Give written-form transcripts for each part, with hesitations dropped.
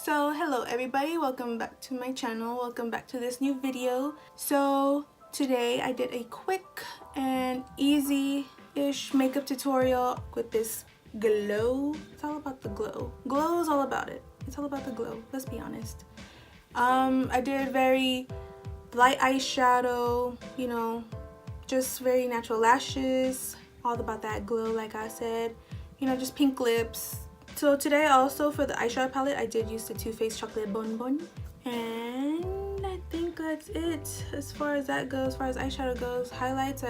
So hello everybody, welcome back to my channel, welcome back to this new video. So today I did a quick and easy-ish makeup tutorial with this glow. It's all about the glow. Glow is all about it. It's all about the glow, let's be honest. I did very light eyeshadow, you know, just very natural lashes, all about that glow like I said, you know, just pink lips. So today also for the eyeshadow palette I did use the Toofaced Chocolate Bonbon, and I think that's it as far as that goes. As far as eyeshadow goes, highlights I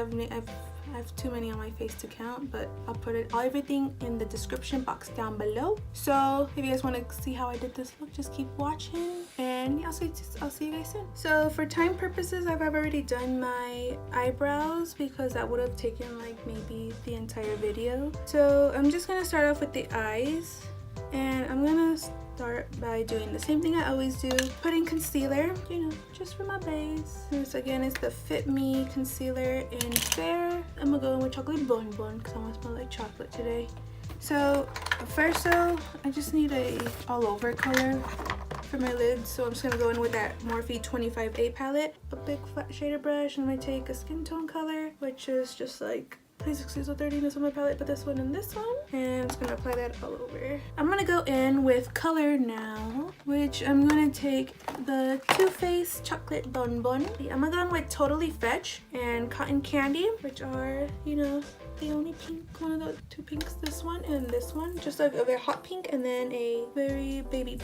have too many on my face to count, but I'll put everything in the description box down below. So if you guys want to see how I did this look, just keep watching, and yeah, I'll see you guys soon. So for time purposes, I've already done my eyebrows because that would have taken like maybe the entire video. So I'm just gonna start off with the eyes, and I'm gonna start by doing the same thing I always do, putting concealer, you know, just for my base. This again is the Fit Me concealer in Fair. I'm gonna go in with Chocolate Bonbon because I want to smell like chocolate today. So first though, I just need a all over color for my lids, so I'm just gonna go in with that Morphe 25A palette, a big flat shader brush, and I'm gonna take a skin tone color, which is just like, please excuse the dirtiness on my palette, but this one and this one, and I'm just gonna apply that all over. I'm gonna go in with color now, which I'm gonna take the Too Faced Chocolate Bonbon. I'm gonna go in with Totally Fetch and Cotton Candy, which are, you know, the only pink, one of the two pinks, this one and this one, just like a very hot pink and then a very baby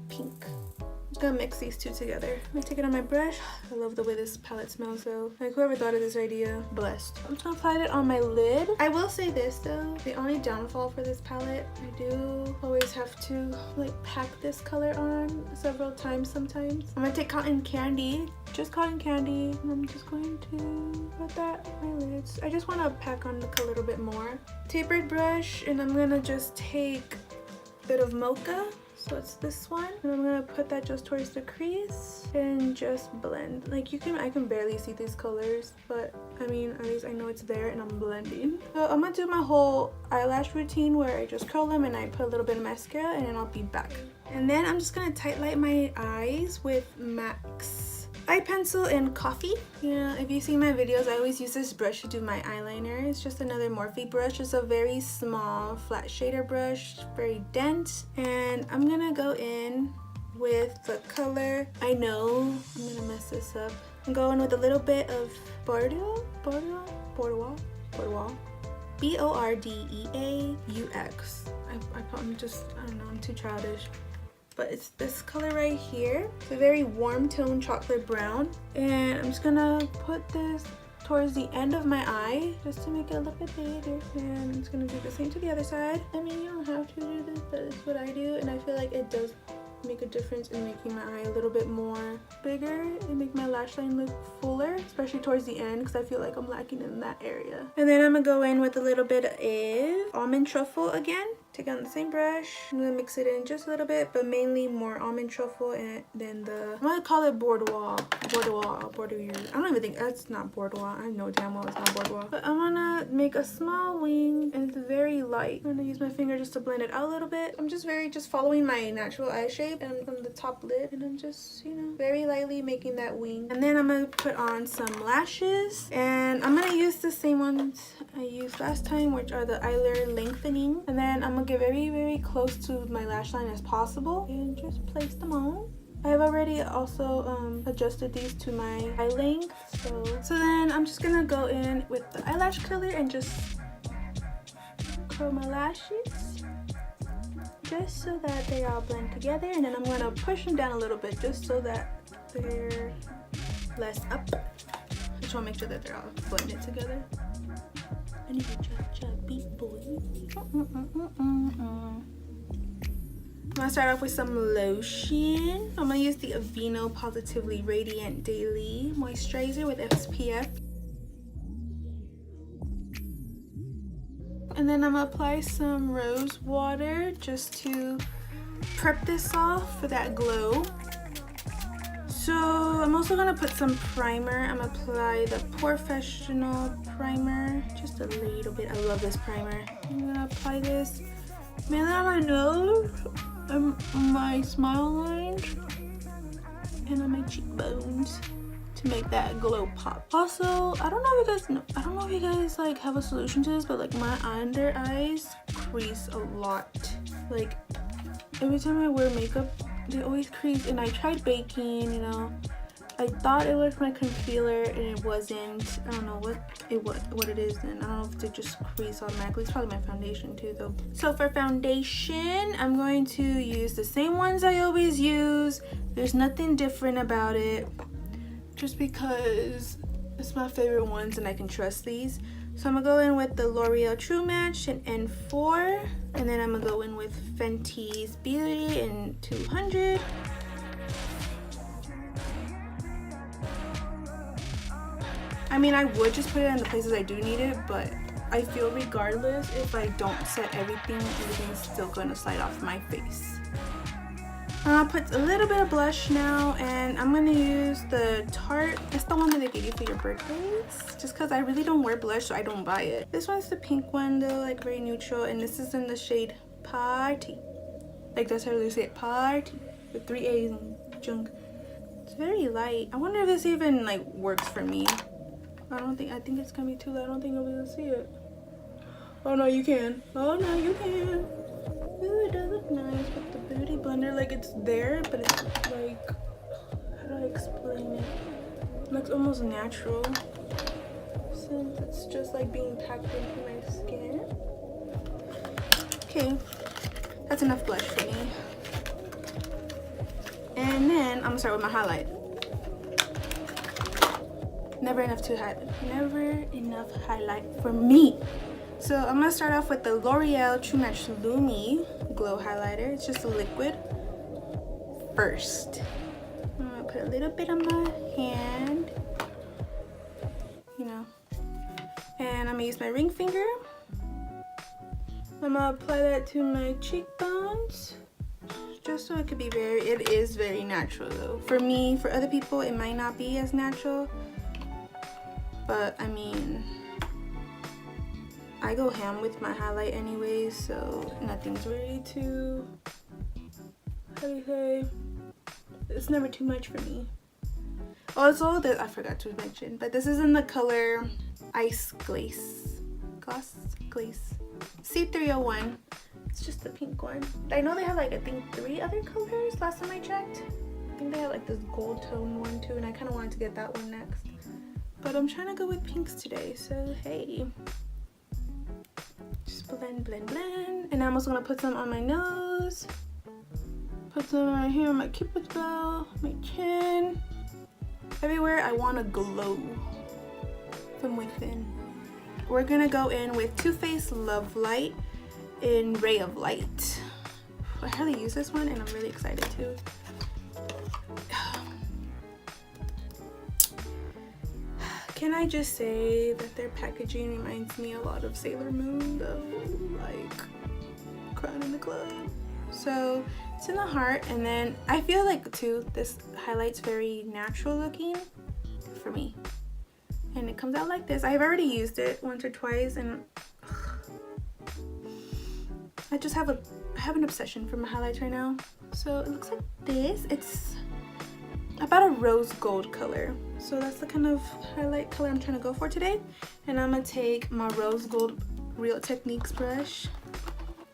pink. I'm gonna mix these two together. I'm gonna take it on my brush. I love the way this palette smells though. Like whoever thought of this idea, blessed. I'm just gonna apply it on my lid. I will say this though, the only downfall for this palette, I do always have to like pack this color on several times sometimes. I'm gonna take Cotton Candy, just Cotton Candy, and I'm just going to put that on my lids. I just want to pack on a little bit more. Tapered brush, and I'm gonna just take a bit of Mocha. So it's this one, and I'm gonna put that just towards the crease and just blend. Like I can barely see these colors, but I mean, at least I know it's there and I'm blending. So I'm gonna do my whole eyelash routine where I just curl them and I put a little bit of mascara, and then I'll be back. And then I'm just gonna tight light my eyes with MAC's eye pencil and coffee. You know, if you see my videos, I always use this brush to do my eyeliner. It's just another Morphe brush. It's a very small flat shader brush, very dense, and I'm gonna go in with the color, I know I'm gonna mess this up, I'm going with a little bit of Bordeaux, B-O-R-D-E-A-U-X. I'm just, I don't know, I'm too childish. But it's this color right here. It's a very warm tone chocolate brown, and I'm just gonna put this towards the end of my eye just to make it a little bit bigger, and I'm just gonna do the same to the other side. I mean, you don't have to do this, but it's what I do, and I feel like it does make a difference in making my eye a little bit more bigger and make my lash line look fuller, especially towards the end because I feel like I'm lacking in that area. And then I'm gonna go in with a little bit of almond truffle again. Take on the same brush. I'm gonna mix it in just a little bit, but mainly more almond truffle, and then I'm gonna call it Bordeaux. I don't even think that's not Bordeaux. I know damn well it's not Bordeaux. But I'm gonna make a small wing, and it's very light. I'm gonna use my finger just to blend it out a little bit. I'm just following my natural eye shape and from the top lid, and I'm just, you know, very lightly making that wing. And then I'm gonna put on some lashes, and I'm gonna use the same ones I used last time, which are the Ellure Lengthening. And then I'm gonna get very, very close to my lash line as possible and just place them on. I've already also adjusted these to my eye length. So then I'm just gonna go in with the eyelash curler and just curl my lashes just so that they all blend together, and then I'm gonna push them down a little bit just so that they're less up. I just want to make sure that they're all blended together. I need a chubby boy. I'm gonna start off with some lotion. I'm gonna use the Aveeno Positively Radiant Daily Moisturizer with SPF. And then I'm gonna apply some rose water just to prep this off for that glow. So I'm also gonna put some primer. I'm gonna apply the Porefessional Primer, just a little bit. I love this primer. I'm gonna apply this mainly on my nose my smile lines and on my cheekbones to make that glow pop. Also, I don't know if you guys like have a solution to this, but like my under eyes crease a lot. Like every time I wear makeup, they always crease, and I tried baking, you know. I thought it was my concealer and it wasn't. I don't know what it is, and I don't know if it just crease automatically. It's probably my foundation too though. So for foundation, I'm going to use the same ones I always use. There's nothing different about it, just because it's my favorite ones and I can trust these. So I'm gonna go in with the L'Oreal True Match in N4, and then I'm gonna go in with Fenty's Beauty in 200. I mean, I would just put it in the places I do need it, but I feel regardless, if I don't set everything's still going to slide off my face. I'll put a little bit of blush now, and I'm going to use the Tarte. It's the one that they give you for your birthdays, just because I really don't wear blush, so I don't buy it. This one's the pink one though, like very neutral, and this is in the shade Paaarty. Like that's how they say it, Paaarty, with 3 A's and junk. It's very light. I wonder if this even like works for me. I think it's gonna be too light. I don't think you'll be able to see it. Oh no, you can. Oh no, you can. Ooh, it does look nice with the Beauty Blender. Like it's there, but it's like, how do I explain it? It looks almost natural, since it's just like being packed into my skin. Okay, that's enough blush for me. And then I'm gonna start with my highlight. Never enough highlight for me. So I'm gonna start off with the L'Oreal True Match Lumi Glow Highlighter. It's just a liquid first. I'm gonna put a little bit on my hand, you know, and I'm gonna use my ring finger. I'm gonna apply that to my cheekbones, just so it could be it is very natural though. For me, for other people, it might not be as natural. But I mean, I go ham with my highlight anyways, so nothing's really too, how do you say, it's never too much for me. Also, I forgot to mention, but this is in the color Ice Glaze. C301. It's just the pink one. I know they have like, I think 3 other colors last time I checked. I think they have like this gold tone one too, and I kind of wanted to get that one next. But I'm trying to go with pinks today, so hey. Just blend, blend, blend. And I'm also gonna put some on my nose. Put some right here on my cupid's bow, my chin. Everywhere I want to glow from within. We're gonna go in with Too Faced Love Light in Ray of Light. I hardly use this one, and I'm really excited too. Can I just say that their packaging reminds me a lot of Sailor Moon though, like Crown in the Club. So it's in the heart, and then I feel like too this highlight's very natural looking for me, and it comes out like this. I've already used it once or twice, and I just have an obsession for my highlights right now. So it looks like this. It's about a rose gold color, so that's the kind of highlight color I'm trying to go for today. And I'm gonna take my rose gold Real Techniques brush.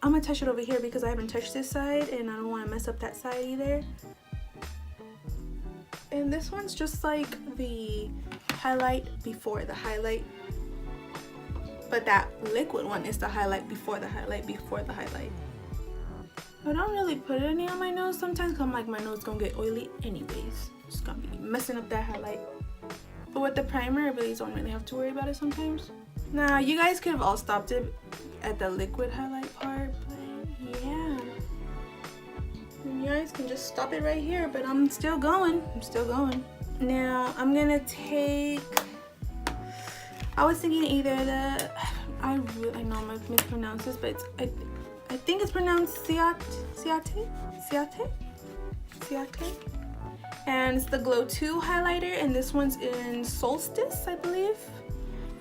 I'm gonna touch it over here because I haven't touched this side, and I don't want to mess up that side either. And this one's just like the highlight before the highlight, but that liquid one is the highlight before the highlight before the highlight. I don't really put any on my nose sometimes, because I'm like, my nose gonna get oily anyways. It's gonna be messing up that highlight. But with the primer, I really don't really have to worry about it sometimes. Now, you guys could have all stopped it at the liquid highlight part, but yeah. And you guys can just stop it right here, but I'm still going. Now, I'm gonna take, I was thinking either the, I know I'm gonna mispronounce this, but it's, I think it's pronounced Ciaté, and it's the Glow 2 highlighter, and this one's in Solstice, I believe,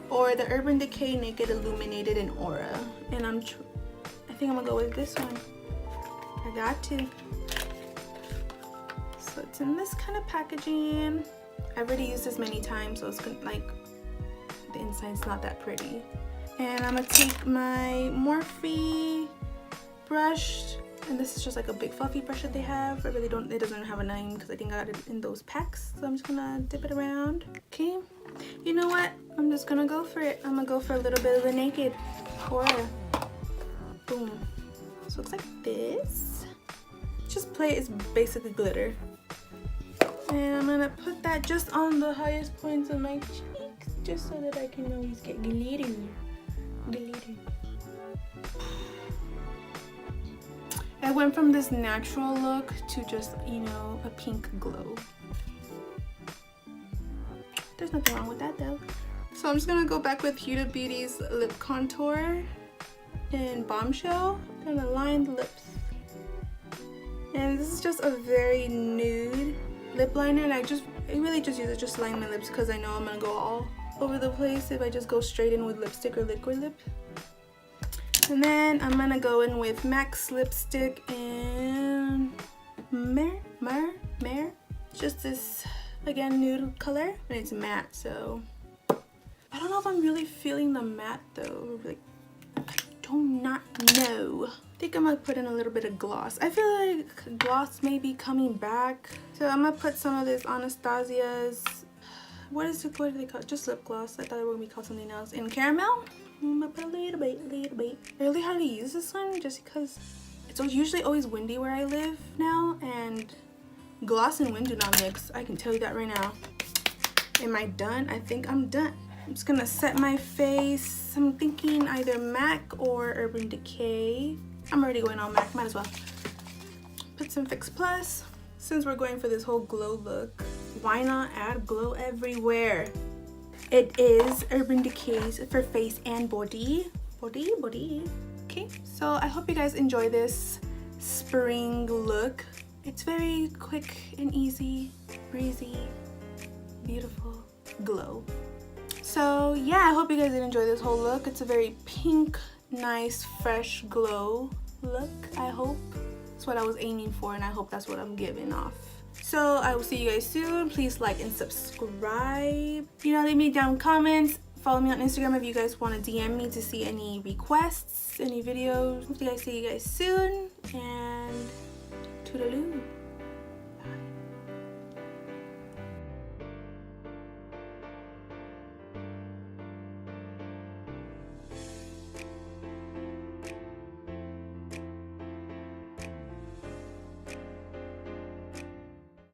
or the Urban Decay Naked Illuminated in Aura, and I think I'm gonna go with this one. I got to. So it's in this kind of packaging. I've already used this many times, so it's gonna, like, the inside's not that pretty. And I'm gonna take my Morphe brush, and this is just like a big fluffy brush that they have. I really don't, it doesn't have a name because I think I got it in those packs. So I'm just gonna dip it around. Okay, you know what? I'm just gonna go for it. I'm gonna go for a little bit of the Naked Horror. Boom. So it looks like this. Just play, it's basically glitter. And I'm gonna put that just on the highest points of my cheeks, just so that I can always get glitter. Glitter. I went from this natural look to just, you know, a pink glow. There's nothing wrong with that though. So I'm just gonna go back with Huda Beauty's lip contour in Bombshell. I'm gonna line the lips. And this is just a very nude lip liner, and I really just use it just to line my lips because I know I'm gonna go all over the place if I just go straight in with lipstick or liquid lip. And then I'm gonna go in with MAC's lipstick and Mehr. Just this, again, nude color, and it's matte, so I don't know if I'm really feeling the matte though. Like, I do not know. I think I'm gonna put in a little bit of gloss. I feel like gloss may be coming back, so I'm gonna put some of this Anastasia's, what do they call it? Just lip gloss. I thought it would be called something else. In Caramel. I'm gonna put a little bit. I really hardly use this one just because it's usually always windy where I live now, and gloss and wind do not mix. I can tell you that right now. Am I done? I think I'm done. I'm just gonna set my face. I'm thinking either MAC or Urban Decay. I'm already going on MAC, might as well. Put some Fix Plus. Since we're going for this whole glow look, why not add glow everywhere? It is Urban Decay's for face and body. Okay, so I hope you guys enjoy this spring look. It's very quick and easy, breezy, beautiful glow. So yeah, I hope you guys did enjoy this whole look. It's a very pink, nice, fresh glow look, I hope. That's what I was aiming for, and I hope that's what I'm giving off. So I will see you guys soon. Please like and subscribe. You know, leave me down comments. Follow me on Instagram if you guys want to DM me to see any requests, any videos. Hope to see you guys soon, and toodaloo.